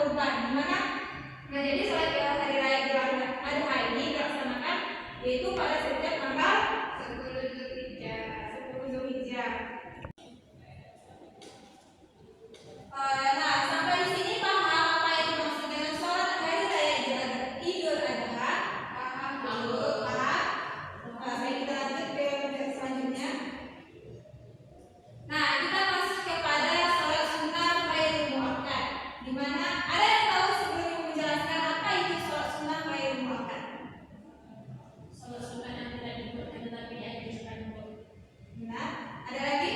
Kurban, di mana jadi sholat hari raya Idul Adha ini dilaksanakan yaitu pada setiap tanggal 10 Zulhijjah. Nah, sampai di sini paham apa yang dimaksud dengan sholat hari raya Idul Adha? Paham? Paham? Baik, kita lanjut ke materi selanjutnya. Nah, kita masuk kepada sholat sunnah ghairil muakkad. Di mana ada yang tahu sebelum menjelaskan apa itu sholat sunnah ghairil muakkad? Sholat sunnah yang tidak dibutuhkan tetapi dianjurkan. Benar. Ada lagi?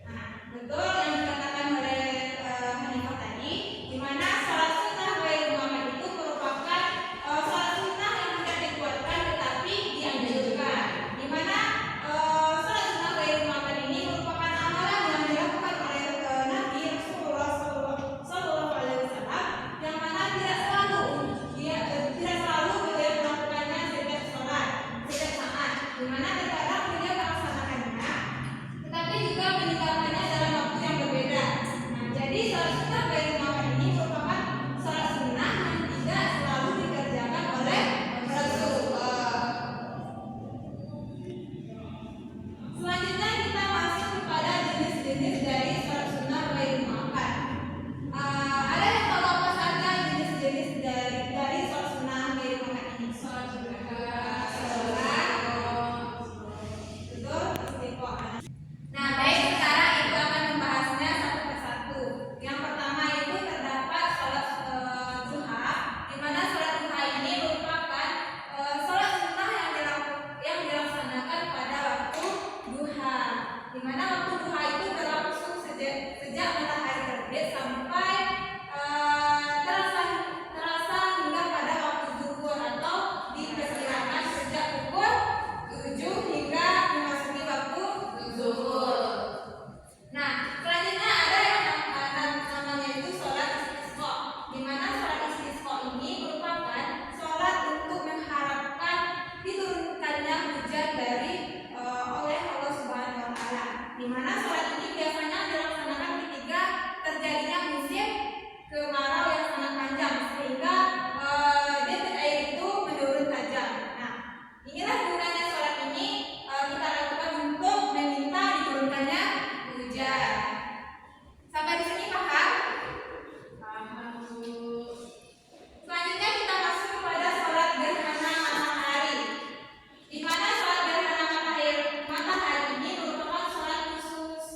Nah, betul yang dikatakan oleh Hanifah tadi, di mana sholat sunnah ghairil muakkad itu merupakan sholat sunnah yang tidak dikuatkan tetapi dianjurkan. Di mana sholat sunnah ghairil muakkad ini merupakan amalan yang dilakukan oleh Nabi Rasulullah SAW, yang mana tidak selalu beliau melakukannya setiap sholat, setiap saat, di mana terkadang beliau melaksanakannya, tetapi juga meninggalkannya dalam waktu yang berbeda. Nah, jadi sholat sunnah ghairil muakkad ini merupakan sholat sunnah yang tidak selalu dikerjakan oleh Rasulullah. Selanjutnya kita masuk kepada jenis-jenis dari sholat sunnah ghairil muakkad. Ada yang tahu apa saja jenis-jenis dari sholat sunnah ghairil muakkad ini? Sholat betul, istiqomah. Nah, baik, sekarang Ibu akan membahasnya satu persatu. Yang pertama itu terdapat sholat duha, di mana sholat duha ini merupakan sholat sunnah yang dilaksanakan pada waktu duha, di mana waktu duha itu berlangsung sejak matahari terbit sampai terasa hingga pada waktu zuhur, atau diperkirakan sejak pukul 7 hingga memasuki waktu zuhur. Nah, selanjutnya ada yang namanya itu sholat istisqa, di mana sholat istisqa ini merupakan sholat untuk mengharapkan diturunkannya hujan oleh Allah Subhanahu wa Ta'ala, di mana sholat ini biasanya dilaksanakan ketika terjadinya musim kemarau yang sangat panjang sehingga debit air itu menurun tajam. Nah, inilah gunanya sholat ini kita lakukan untuk meminta diturunkannya hujan. Sampai di sini paham? Paham, Bu. Selanjutnya kita masuk kepada sholat gerhana matahari, di mana sholat gerhana matahari ini merupakan sholat khusus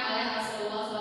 oleh Rasulullah